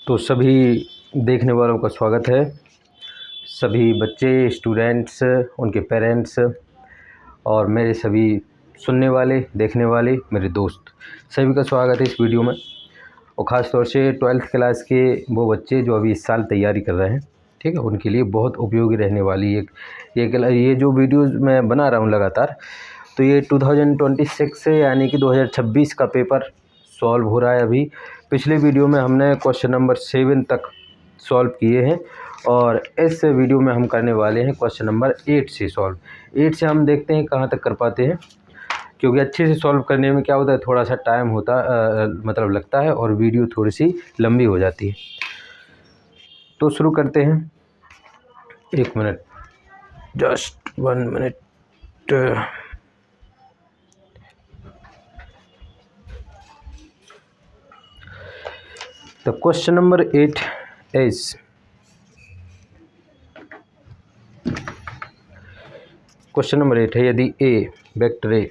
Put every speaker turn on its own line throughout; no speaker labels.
तो सभी देखने वालों का स्वागत है। सभी बच्चे, स्टूडेंट्स, उनके पेरेंट्स और मेरे सभी सुनने वाले, देखने वाले मेरे दोस्त, सभी का स्वागत है इस वीडियो में। और ख़ास तौर से 12th क्लास के वो बच्चे जो अभी इस साल तैयारी कर रहे हैं, ठीक है, उनके लिए बहुत उपयोगी रहने वाली ये जो वीडियोज़ मैं बना रहा हूँ लगातार, तो ये 2026 से यानी कि 2026 का पेपर सॉल्व हो रहा है। अभी पिछले वीडियो में हमने क्वेश्चन नंबर 7 तक सॉल्व किए हैं और इस वीडियो में हम करने वाले हैं क्वेश्चन नंबर 8 से सॉल्व। 8 से हम देखते हैं कहाँ तक कर पाते हैं, क्योंकि अच्छे से सॉल्व करने में क्या होता है, थोड़ा सा टाइम मतलब लगता है और वीडियो थोड़ी सी लंबी हो जाती है। तो शुरू करते हैं। 1 minute, just 1 minute. The question number 8 is question number 8 है, यदि ए वेक्टर ए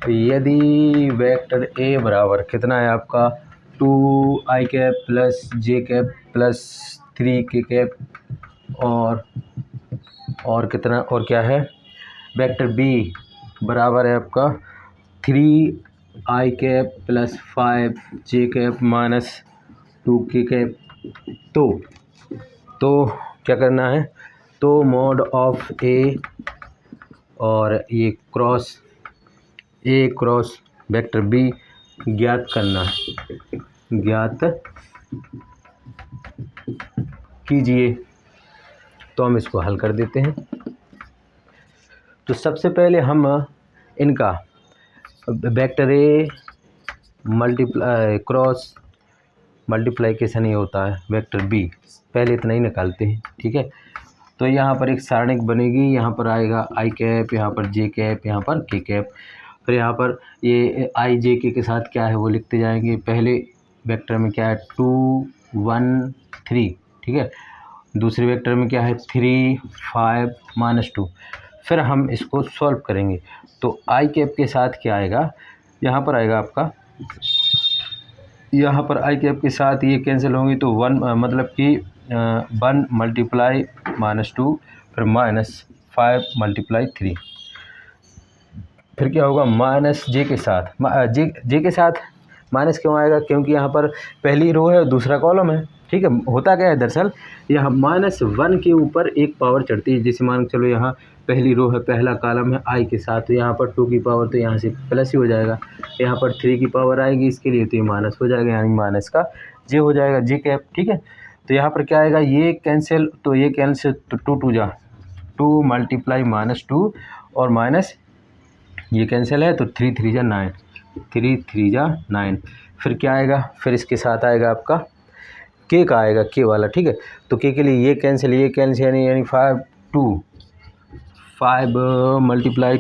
यदि वेक्टर ए बराबर कितना है आपका 2i कैप प्लस जे कैप प्लस 3k कैप और कितना और क्या है, वेक्टर बी बराबर है आपका 3i cap plus 5j cap minus 2k cap. तो क्या करना है, तो मॉड ऑफ ए और ये क्रॉस वेक्टर बी ज्ञात करना है, ज्ञात कीजिए। तो हम इसको हल कर देते हैं। तो सबसे पहले हम इनका वेक्टर ए क्रॉस मल्टीप्लिकेशन ही होता है, वेक्टर बी पहले इतना ही निकालते हैं, ठीक है। तो यहाँ पर एक सारणिक बनेगी, यहाँ पर आएगा आई कैप, यहाँ पर जे कैप, यहाँ पर के कैप। फिर यहाँ पर ये आई जे के साथ क्या है वो लिखते जाएंगे। पहले वेक्टर में क्या है 2 1 3, ठीक है। दूसरे वेक्टर में क्या है 3 5 -2। फिर हम इसको सॉल्व करेंगे। तो आई कैप के साथ क्या आएगा, यहाँ पर आएगा आपका, यहाँ पर आई कैप के साथ ये कैंसिल होंगी तो 1 मतलब कि 1 मल्टीप्लाई -2 फिर -5 मल्टीप्लाई 3। फिर क्या होगा माइनस जे के साथ जे के साथ माइनस क्यों आएगा, क्योंकि यहाँ पर पहली रो है दूसरा कॉलम है, ठीक है। होता क्या है दरअसल, यहाँ -1 के ऊपर एक पावर चढ़ती है। जैसे मान चलो यहाँ पहली रो है, पहला कॉलम है आई के साथ, तो यहाँ पर 2 की पावर तो यहाँ से प्लस ही हो जाएगा। यहाँ पर 3 की पावर आएगी इसके लिए तो ये माइनस हो जाएगा, यानी माइनस का जे हो जाएगा, जे कैप, ठीक है। तो यहाँ पर क्या आएगा, ये कैंसिल तो ये कैंसिल, तो 2 मल्टीप्लाई -2 और माइनस ये कैंसिल है तो 3 3 जा 9, 3 3 जा 9। फिर क्या आएगा, फिर इसके साथ आएगा आपका के का आएगा, के वाला, ठीक है। तो के के लिए ये कैंसिल यानी 5 मल्टीप्लाई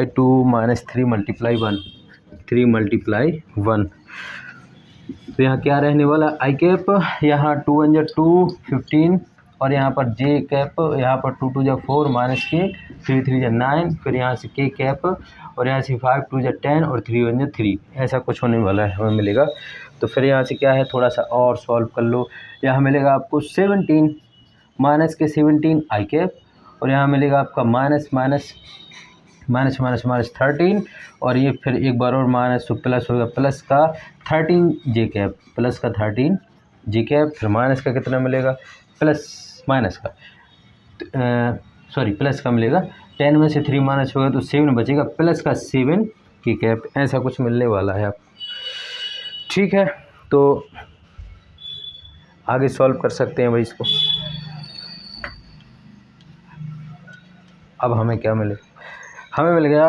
2 माइनस 3 मल्टीप्लाई 1। तो यहाँ क्या रहने वाला, आई कैप, यहाँ 2 1 जा 2 15 और यहाँ पर जे कैप, यहाँ पर 2 2 जा 4 माइनस के 3 3 जा 9। फिर यहाँ से के कैप और यहाँ से 5 2 जा 10 और 3 1 जा 3, ऐसा कुछ होने वाला है हमें मिलेगा। तो फिर यहाँ से क्या है, थोड़ा सा और सॉल्व कर लो। यहाँ मिलेगा आपको 17 माइनस के 17 आई कैप और यहाँ मिलेगा आपका माइनस 13 और ये फिर एक बार और माइनस तो प्लस होगा, प्लस का 13 जे कैप, प्लस का 13 जे कैप। फिर माइनस का कितना मिलेगा, प्लस का मिलेगा 10 में से 3 माइनस होगा तो 7 बचेगा, प्लस का 7 की कैप, ऐसा कुछ मिलने वाला है आप, ठीक है। तो आगे सॉल्व कर सकते हैं भाई इसको। अब हमें क्या मिले, हमें मिल गया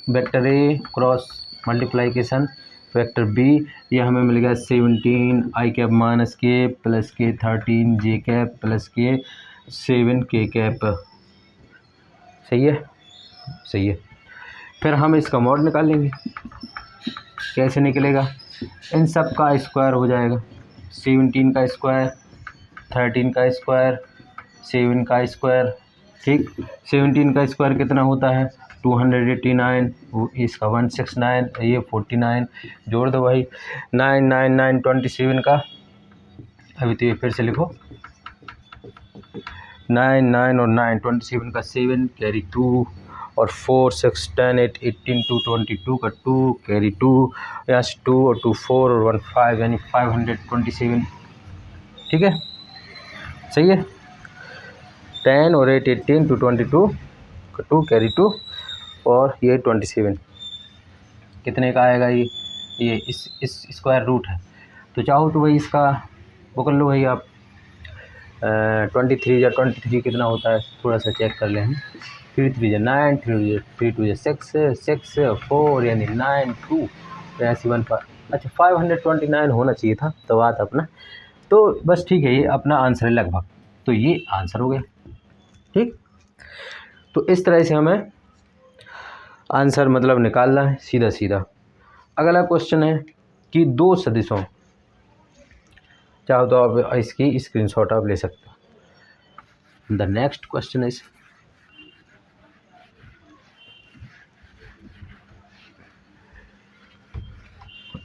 vector A cross multiplication vector B, ये हमें मिल गया 17 I cap minus K plus K 13 J cap plus के 7 के कैप। सही है। फिर हम इसका मॉड निकाल लेंगे। कैसे निकलेगा, इन सब का स्क्वायर हो जाएगा, 17 का स्क्वायर, 13 का स्क्वायर, 7 का स्क्वायर, ठीक। 17 का स्क्वायर कितना होता है 289, इसका 169, ये 49, जोड़ दो भाई। 9 9 9 27 का, अभी तो ये फिर से लिखो, 9 9 और 9 27 का 7 कैरी 2, और 4 6 10 8 18 2 22 का 2 कैरी 2, यहाँ से 2 और 2 4 और 1 5, यानी 527। ठीक है, सही है। 10 और 8 18 2 22 का 2 कैरी 2, और ये 27 कितने का आएगा? ये इस स्क्वायर रूट है, तो चाहो तो भाई इसका वो कर लो भाई आप। 23 या 23 कितना होता है, थोड़ा सा चेक कर लें हम। 3 3 या 9, 3 2 या 6 4, यानी 9 2, ऐसी 1 5। अच्छा, 529 होना चाहिए था, तो बात अपना तो बस ठीक है, ये अपना आंसर है लगभग, तो ये आंसर हो गया। ठीक, तो इस तरह से हमें आंसर मतलब निकालना है सीधा सीधा। अगला क्वेश्चन है कि दो सदिशों, चाहो तो आप इसकी स्क्रीनशॉट आप ले सकते हो। द नेक्स्ट क्वेश्चन इज,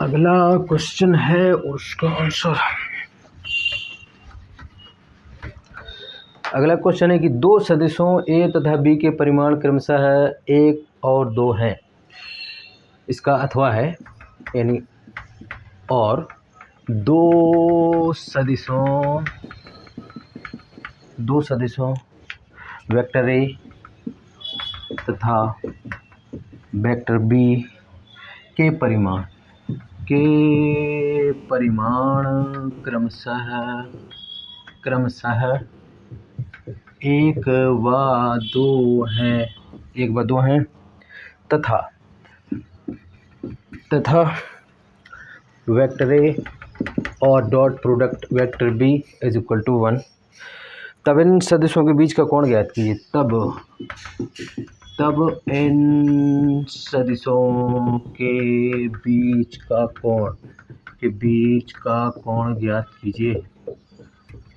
अगला क्वेश्चन है और उसका आंसर, अगला क्वेश्चन है कि दो सदिशों ए तथा बी के परिमाण क्रमशः 1 और 2 हैं। इसका अथवा है, यानी और दो सदिशों वेक्टर ए तथा वेक्टर बी के परिमाण क्रमशः 1 व 2 हैं, तथा वेक्टर ए और dot product vector B is equal to 1। तब इन सदिशों के बीच का कोण ज्ञात कीजिए। तब इन सदिशों के बीच का कोण ज्ञात कीजिए।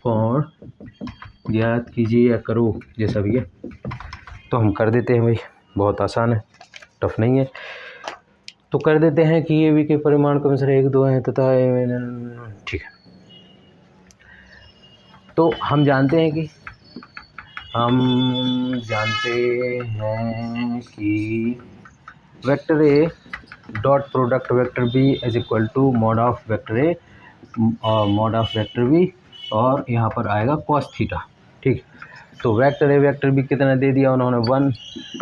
कोण ज्ञात कीजिए या करो, जैसा भी है। तो हम कर देते हैं भाई, बहुत आसान है, टफ नहीं है। तो कर देते हैं कि ए बी के परिमाण क्रमशः 1 2 हैं तथा ठीक है। तो हम जानते हैं कि vector A dot product vector B is equal to mod of vector A और मॉड ऑफ वेक्टर बी, और यहाँ पर आएगा कॉस थीटा। ठीक, तो वेक्टर ए वेक्टर बी कितना दे दिया उन्होंने 1,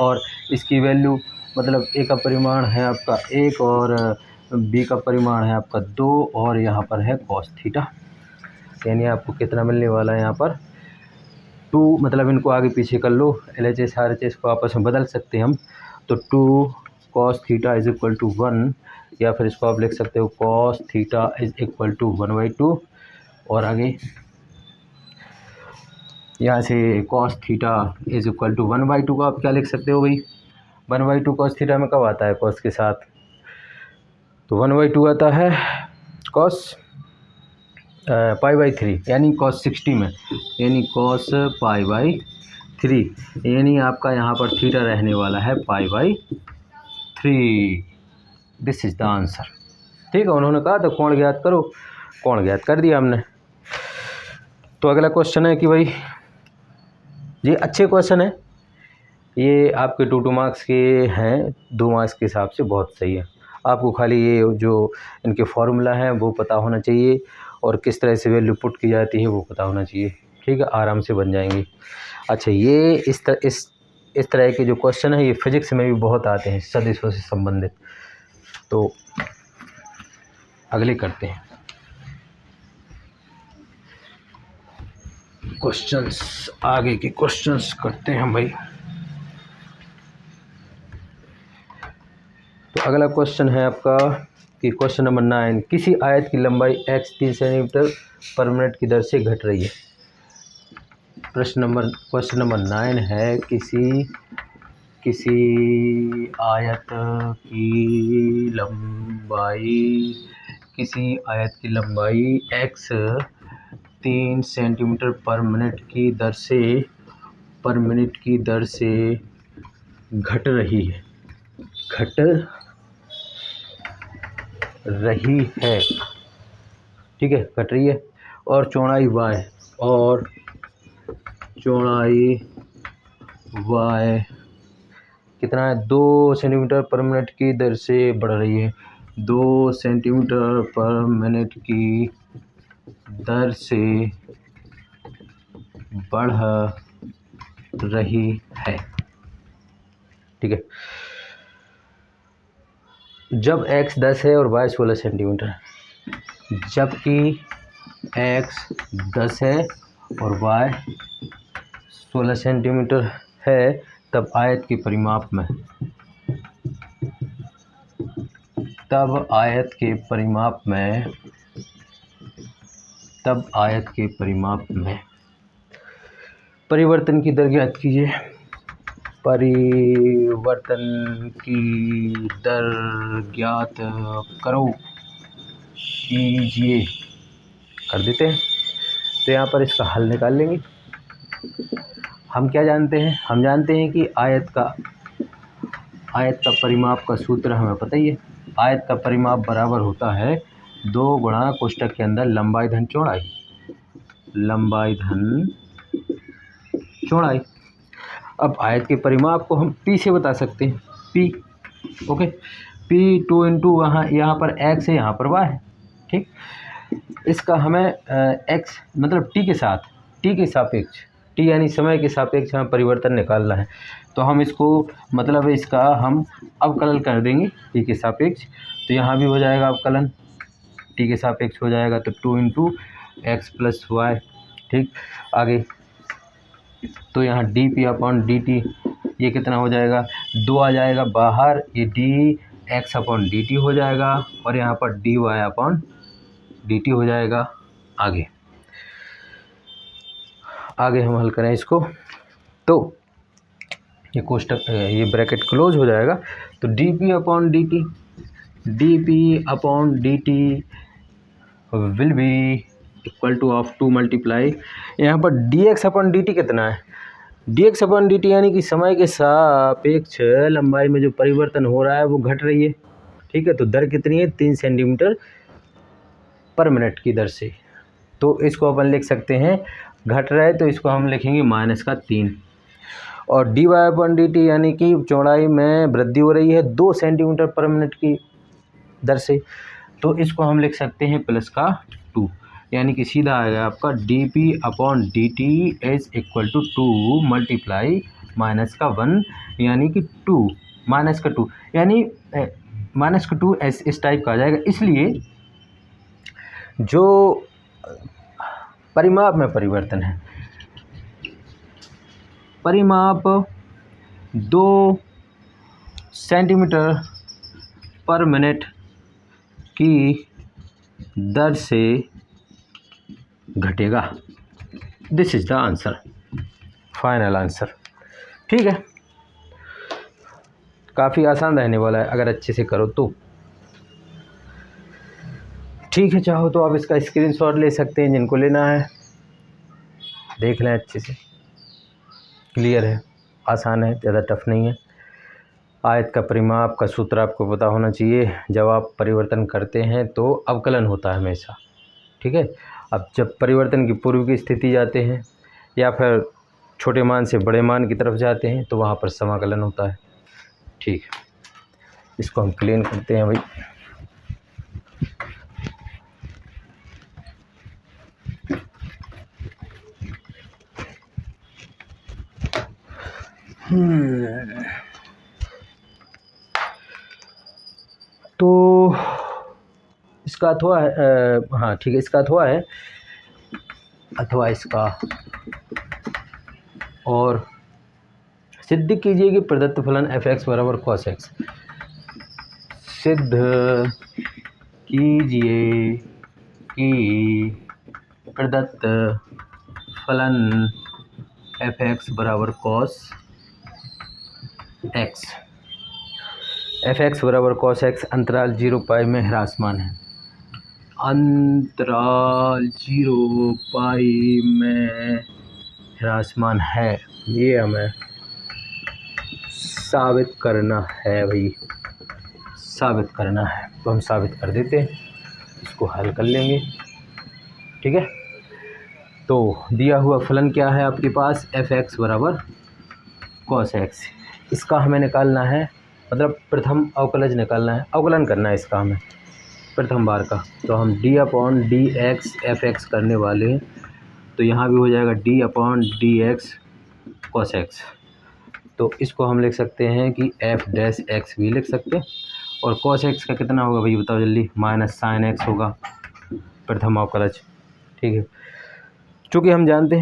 और इसकी वैल्यू मतलब ए का परिमाण है आपका 1 और बी का परिमाण है आपका 2, और यहाँ पर है कॉस थीटा, यानी आपको कितना मिलने वाला है यहाँ पर 2। मतलब इनको आगे पीछे कर लो, LHS RHS को आपस में बदल सकते हैं हम, तो 2 cos theta is equal to 1, या फिर इसको आप लिख सकते हो cos theta is equal to 1/2, और आगे यहाँ से cos theta is equal to 1/2 का आप क्या लिख सकते हो भाई, 1/2 cos थीटा में कब आता है cos के साथ, तो 1/2 आता है cos π/3, यानी cos 60 में, यानी cos π/3, यानी आपका यहाँ पर थीटा रहने वाला है π/3। This is the answer. ठीक है, उन्होंने कहा था कोण ज्ञात करो, कोण ज्ञात कर दिया हमने। तो अगला क्वेश्चन है कि भाई ये अच्छे क्वेश्चन है, ये आपके 2 मार्क्स के हैं, 2 मार्क्स के हिसाब से बहुत सही है। आपको खाली ये जो इनके फॉर्मूला हैं वो पता होना चाहिए, और किस तरह से वैल्यू पुट की जाती है वो पता होना चाहिए। ठीक है, आराम से बन जाएंगे। अच्छा, ये इस तरह के जो क्वेश्चन है ये फिजिक्स में भी बहुत आते हैं, सदिशों से संबंधित। तो अगले करते हैं क्वेश्चंस, आगे के क्वेश्चंस करते हैं भाई। तो अगला क्वेश्चन है आपका कि क्वेश्चन नंबर 9, किसी आयत की लंबाई x 3 सेंटीमीटर पर मिनट की दर से घट रही है। क्वेश्चन नंबर 9 है किसी आयत की लंबाई x 3 सेंटीमीटर पर मिनट की दर से घट रही है, घट रही है, ठीक है, घट रही है। और चौड़ाई y, और चौड़ाई y कितना है, 2 सेंटीमीटर पर मिनट की दर से बढ़ रही है, 2 सेंटीमीटर पर मिनट की दर से बढ़ रही है, ठीक है। जब x 10 है और y 16 सेंटीमीटर, जबकि x 10 है और y 16 सेंटीमीटर है, तब आयत के परिमाप में, तब आयत के परिमाप में परिवर्तन की दर ज्ञात कीजिए। परिवर्तन की दर ज्ञात करो, कीजिए, कर देते हैं। तो यहाँ पर इसका हल निकाल लेंगे। हम क्या जानते हैं, हम जानते हैं कि आयत का परिमाप का सूत्र हमें पता ही है। आयत का परिमाप बराबर होता है 2 गुणा कोष्ठक के अंदर लंबाई धन चौड़ाई, लंबाई धन चौड़ाई। अब आयत के परिमाप को हम p से बता सकते हैं, p, ओके। p 2 इंटू यहाँ पर x है, यहाँ पर y है, ठीक। इसका हमें x मतलब t के सापेक्ष, t यानी समय के सापेक्ष हमें परिवर्तन निकालना है। तो हम इसको मतलब इसका हम अवकलन कर देंगे t के सापेक्ष। तो यहाँ भी हो जाएगा अवकलन, t के सापेक्ष हो जाएगा, तो 2 इंटू एक्स प्लस वाई, ठीक। आगे तो यहाँ D P upon D T, ये कितना हो जाएगा, 2 आ जाएगा बाहर, ये D X upon D T हो जाएगा, और यहाँ पर D Y upon D T हो जाएगा। आगे हम हल करें इसको, तो ये कोष्टक, ये ब्रैकेट क्लोज हो जाएगा। तो D P upon D T, will be equal two of 2 multiply, यहाँ पर D X upon D T कितना है, D X upon D T यानी कि समय के सापेक्ष लंबाई में जो परिवर्तन हो रहा है वो घट रही है, ठीक है। तो दर कितनी है, 3 सेंटीमीटर पर मिनट की दर से। तो इसको अपन लिख सकते हैं, घट रहा है तो इसको हम लिखेंगे -3। और D Y upon D T यानी कि चौड़ाई में वृद्धि हो रही है 2 सेंटीमीटर पर मिनट की दर से, तो इसको हम लिख सकते हैं +2, यानी कि सीधा आएगा आपका D P upon D T is equal to 2 multiply -1 यानी कि 2 -2 यानी -2 इस टाइप का आ जाएगा। इसलिए जो परिमाप में परिवर्तन है, परिमाप 2 सेंटीमीटर पर मिनट की दर से घटेगा। This is the answer, final answer, ठीक है। काफ़ी आसान रहने वाला है अगर अच्छे से करो तो, ठीक है। चाहो तो आप इसका स्क्रीनशॉट ले सकते हैं, जिनको लेना है देख लें अच्छे से, क्लियर है, आसान है, ज़्यादा टफ नहीं है। आयत का परिमाप का सूत्र आपको पता होना चाहिए। जब आप परिवर्तन करते हैं तो अवकलन होता है हमेशा, ठीक है। अब जब परिवर्तन की पूर्व की स्थिति जाते हैं या फिर छोटे मान से बड़े मान की तरफ जाते हैं तो वहाँ पर समाकलन होता है, ठीक है। इसको हम क्लीन करते हैं भाई। तो इसका अथवा है, हाँ ठीक है, इसका अथवा है, अथवा इसका, और सिद्ध कीजिए कि प्रदत्त फलन f(x) बराबर cos x। सिद्ध कीजिए कि प्रदत्त फलन f(x) बराबर cos x। f(x) बराबर cos x अंतराल 0 पाई में ह्रासमान है, अंतराल 0 पाई में ह्रासमान है, ये हमें साबित करना है भाई, साबित करना है। तो हम साबित कर देते हैं, इसको हल कर लेंगे। ठीक है, तो दिया हुआ फलन क्या है आपके पास, fx बराबर cos x। इसका हमें निकालना है, मतलब प्रथम अवकलज निकालना है, अवकलन करना है इसका हमें प्रथम बार का। तो हम d/dx fx करने वाले हैं, तो यहाँ भी हो जाएगा d/dx cos x। तो इसको हम लिख सकते हैं कि f' भी लिख सकते हैं। और cos x का कितना होगा भाई बताओ जल्दी, माइनस sin x होगा प्रथम अवकलज। ठीक है, चूँकि हम जानते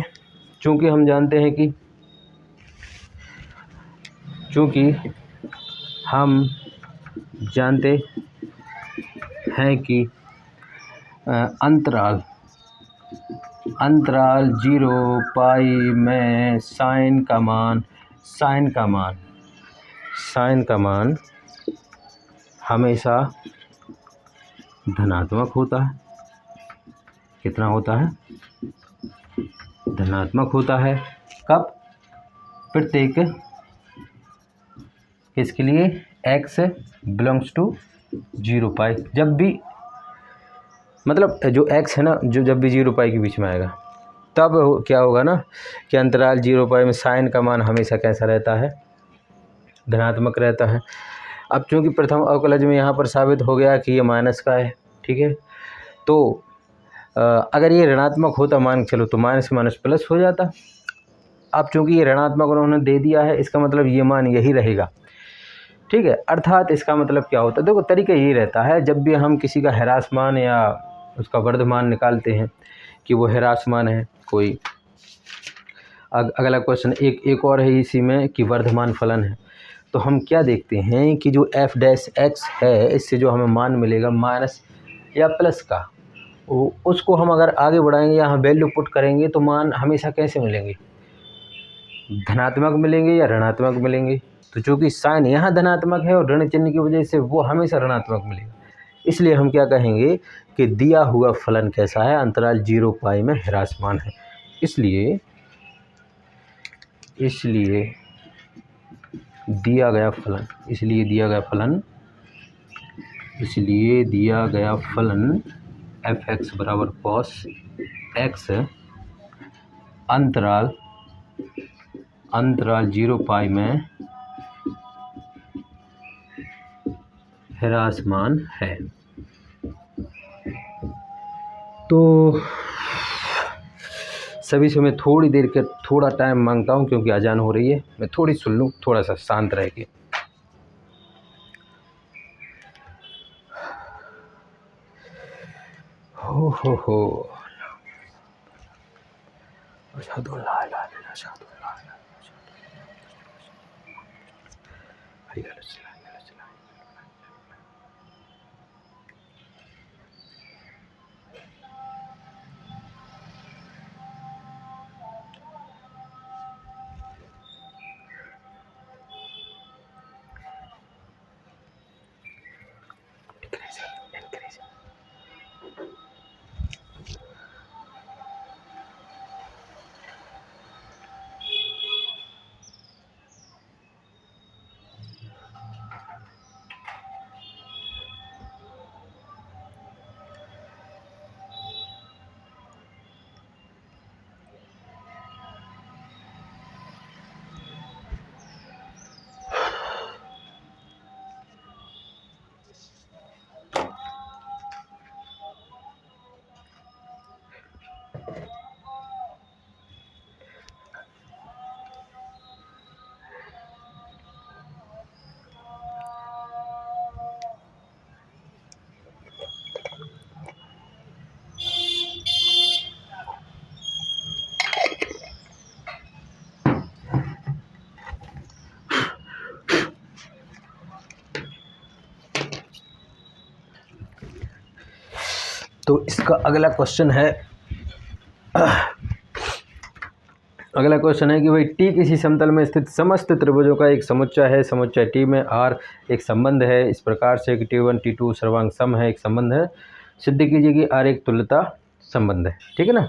हैं कि अंतराल 0 पाई में साइन का मान हमेशा धनात्मक होता है। कितना होता है, धनात्मक होता है। कब, प्रत्येक किसके लिए, x बिलोंग्स टू 0 पाई, जब भी, मतलब जो x है ना, जो जब भी 0 पाई के बीच में आएगा, तब क्या होगा ना कि अंतराल 0 पाई में साइन का मान हमेशा कैसा रहता है, धनात्मक रहता है। अब चूँकि प्रथम अवकलज में यहाँ पर साबित हो गया कि ये माइनस का है। ठीक है, तो अगर ये ऋणात्मक होता मान चलो, तो माइनस माइनस प्लस हो जाता। अब चूँकि ये ऋणात्मक उन्होंने दे दिया है, इसका मतलब ये मान यही रहेगा। ठीक है, अर्थात इसका मतलब क्या होता है, देखो तरीका यही रहता है, जब भी हम किसी का ह्रासमान या उसका वर्धमान निकालते हैं कि वो ह्रासमान है कोई, अगला क्वेश्चन एक और है इसी में कि वर्धमान फलन है, तो हम क्या देखते हैं कि जो f' है, इससे जो हमें मान मिलेगा माइनस या प्लस का, उसको हम अगर आगे बढ़ाएंगे, यहाँ वैल्यू पुट करेंगे, तो मान हमेशा कैसे मिलेंगे, धनात्मक मिलेंगे या ऋणात्मक मिलेंगे। तो चूँकि साइन यहाँ धनात्मक है और ऋण चिन्ह की वजह से वो हमेशा ऋणात्मक मिलेगा, इसलिए हम क्या कहेंगे कि दिया हुआ फलन कैसा है, अंतराल 0 पाई में ह्रासमान है। इसलिए दिया गया फलन fx बराबर cos x अंतराल 0 पाई में ह्रासमान है। तो सभी से मैं थोड़ी देर के थोड़ा टाइम मांगता हूँ, क्योंकि अजान हो रही है, मैं थोड़ी सुन लूँ, थोड़ा सा शांत रह के। हो तो इसका अगला क्वेश्चन है कि भाई टी किसी समतल में स्थित समस्त त्रिभुजों का एक समुच्चय है। समुच्चय टी में आर एक संबंध है इस प्रकार से कि T1 T2 सर्वांग सम है, एक संबंध है। सिद्ध कीजिए कि आर एक तुल्यता संबंध है। ठीक है ना।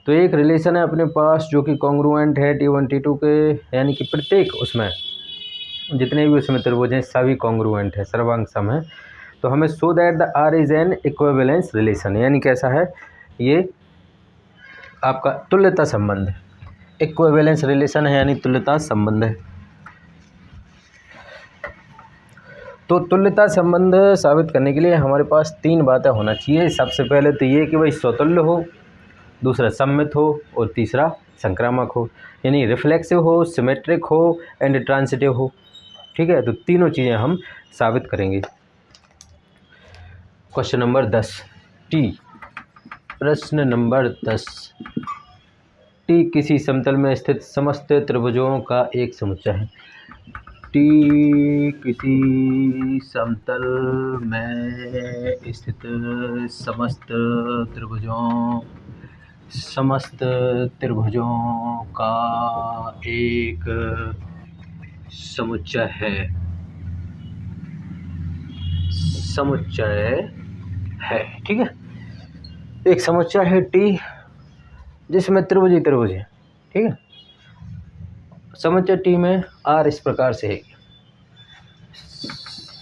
तो एक रिलेशन है अपने पास जो कि कॉन्ग्रुएंट है T1 T2 के, यानी कि प्रत्येक उसमें जितने भी उसमें त्रिभुज हैं सभी कॉन्ग्रुएंट है, सर्वांग सम है। तो हमें show that the R is an equivalence relation, यानी कैसा है ये आपका तुल्यता संबंध, इक्विवेलेंस रिलेशन है यानी तुल्यता संबंध है। तो तुल्यता संबंध साबित करने के लिए हमारे पास 3 बातें होना चाहिए। सबसे पहले तो ये कि भाई स्वतुल्य हो, दूसरा सममित हो और तीसरा संक्रामक हो, यानी रिफ्लेक्सिव हो, सिमेट्रिक हो एंड ट्रांसिटिव हो। ठीक है, तो तीनों चीज़ें हम साबित करेंगे। क्वेश्चन नंबर 10 टी, प्रश्न नंबर 10, टी किसी समतल में स्थित समस्त त्रिभुजों का एक समुच्चय है। टी किसी समतल में स्थित समस्त त्रिभुजों का एक समुच्चय है, ठीक है। एक समुच्चय है टी जिसमें त्रिभुज ही त्रिभुज है, ठीक है। समुच्चय टी में आर इस प्रकार से है,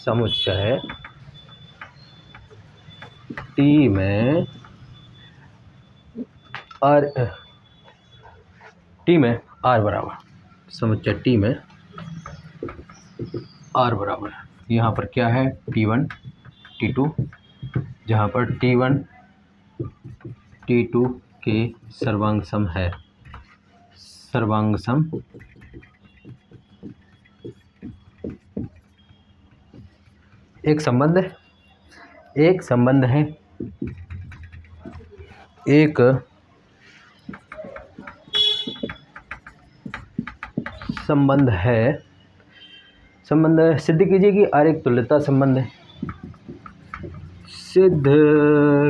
समुच्चय टी में आर बराबर, समुच्चय टी में आर बराबर, यहाँ पर क्या है T1 T2, जहाँ पर T1 T2 के सर्वांग सम है, सर्वांग सम एक संबंध है, एक संबंध है सिद्ध कीजिए कि आर एक तुल्यता संबंध है। सिद्ध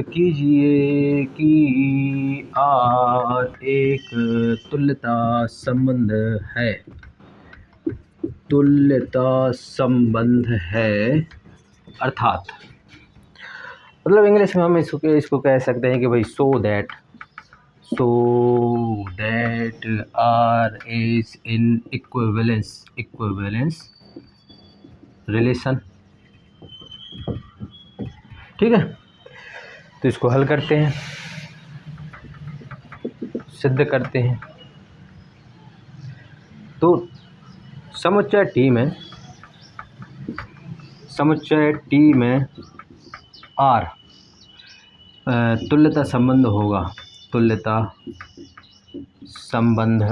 कीजिए कि आर एक तुल्यता संबंध है, तुल्यता संबंध है, अर्थात मतलब इंग्लिश में हम इसको कह सकते हैं कि भाई so that R is in equivalence relation, ठीक है। तो इसको हल करते हैं, सिद्ध करते हैं। तो समुच्चय टी में आर तुल्यता संबंध होगा, तुल्यता संबंध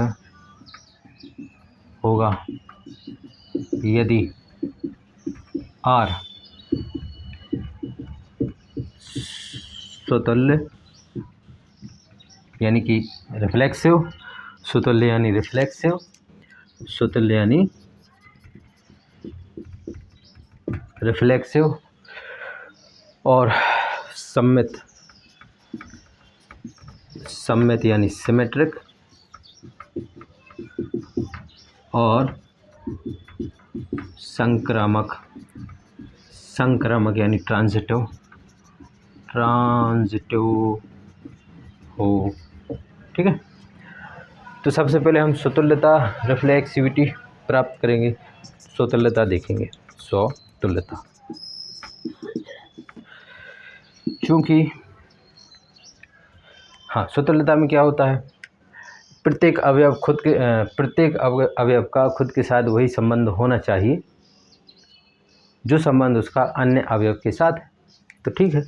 होगा यदि आर स्वतुल्य यानी कि रिफ्लेक्सिव, स्वतुल्य यानी रिफ्लेक्सिव, स्वतुल्य यानी रिफ्लेक्सिव और सम्मित यानी सिमेट्रिक और संक्रामक यानी ट्रांजिटिव हो, ठीक है। तो सबसे पहले हम स्वतुल्यता रिफ्लेक्सिविटी प्राप्त करेंगे, स्वतुल्यता देखेंगे, स्वतुल्यता, क्योंकि हाँ स्वतुल्यता में क्या होता है, प्रत्येक अवयव का खुद के साथ वही संबंध होना चाहिए जो संबंध उसका अन्य अवयव के साथ है। तो ठीक है,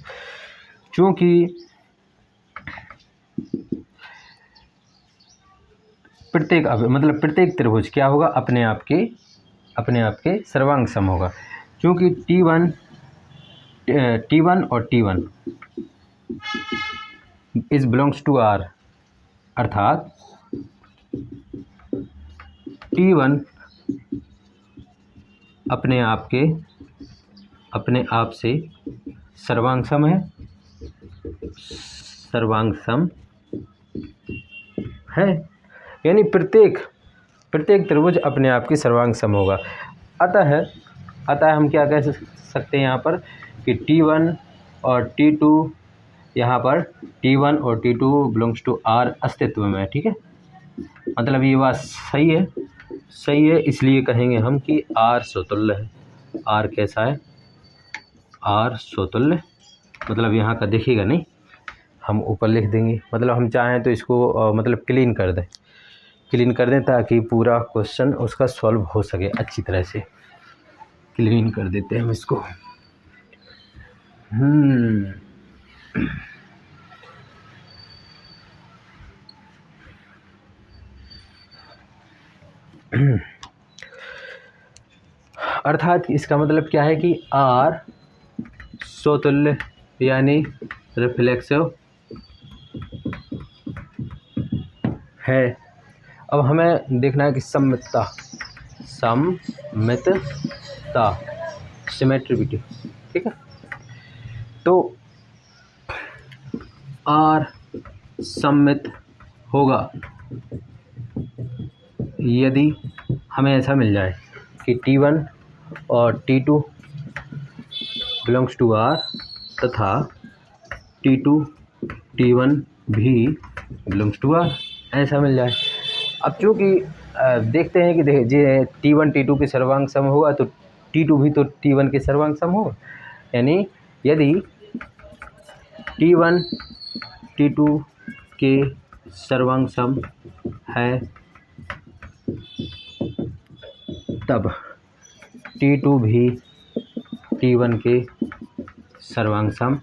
क्योंकि प्रत्येक अवयव मतलब प्रत्येक त्रिभुज क्या होगा, अपने आप के सर्वांग सम होगा, क्योंकि T1 और T1 is belongs to R, अर्थात T1 अपने आप से सर्वांग सम है, यानी प्रत्येक त्रिभुज अपने आप की सर्वांग सम होगा। अतः हम क्या कह सकते हैं यहाँ पर कि T1 और T2, यहाँ पर T1 और T2 बिलोंग्स टू R अस्तित्व में है, ठीक है। मतलब ये बात सही है, सही है, इसलिए कहेंगे हम कि R स्वतुल्य है। R कैसा है? R स्वतुल्य, मतलब यहाँ का देखिएगा नहीं, हम ऊपर लिख देंगे। मतलब हम चाहें तो इसको मतलब क्लीन कर दें ताकि पूरा क्वेश्चन उसका सॉल्व हो सके अच्छी तरह से। क्लीन कर देते हैं हम इसको। अर्थात इसका मतलब क्या है कि R स्वतुल्य यानी रिफ्लेक्सिव है। अब हमें देखना है कि सममितता, सिमेट्रिसिटी, ठीक है। तो R सममित होगा यदि हमें ऐसा मिल जाए कि T1 और T2 बिलोंग्स टू R तथा T2 T1 भी बिलोंग्स टू R, ऐसा मिल जाए। अब चूँकि देखते हैं कि देखिए T1 T2 के सर्वांग सम होगा तो T2 भी तो T1 के सर्वांग सम होगा। यानी यदि T1 T2 के सर्वांग सम है तब T2 भी T1 के सर्वांग सम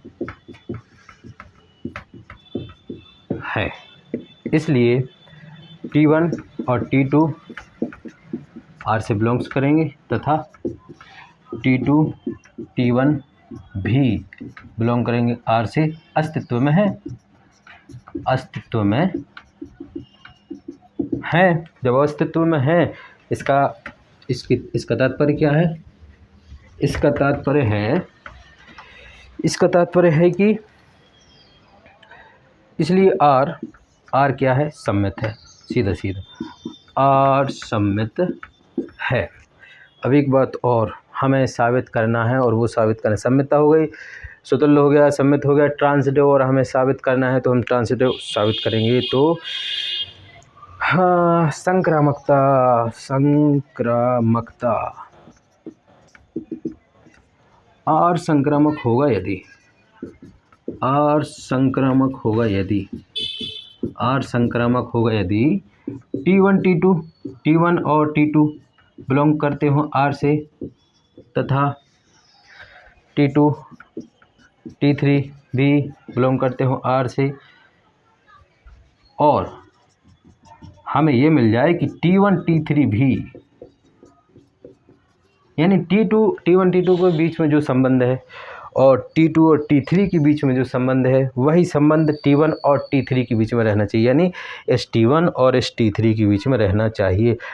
है। इसलिए T1 और T2 R से बिलोंग्स करेंगे तथा T2 T1 भी बिलोंग करेंगे R से। अस्तित्व में है। जब अस्तित्व में है, इसका तात्पर्य क्या है? इसका तात्पर्य है कि इसलिए R क्या है? सममित है। सीधा R सममित है। अब एक बात और हमें साबित करना है, और वो साबित करना, सममितता हो गई, स्वतुल्य हो गया, सममित हो गया, ट्रांसिटिव और हमें साबित करना है तो हम ट्रांसिटिव साबित करेंगे। तो हाँ, संक्रामकता R संक्रामक होगा यदि T1 और T2 बिलोंग करते हो R से तथा T2 T3 भी बिलोंग करते हो R से, और हमें ये मिल जाए कि T1 T3 भी, यानी T1 T2 के बीच में जो संबंध है और T2 और T3 के बीच में जो संबंध है वही संबंध T1 और T3 के बीच में रहना चाहिए, यानी ST1 और ST3 के बीच में रहना चाहिए।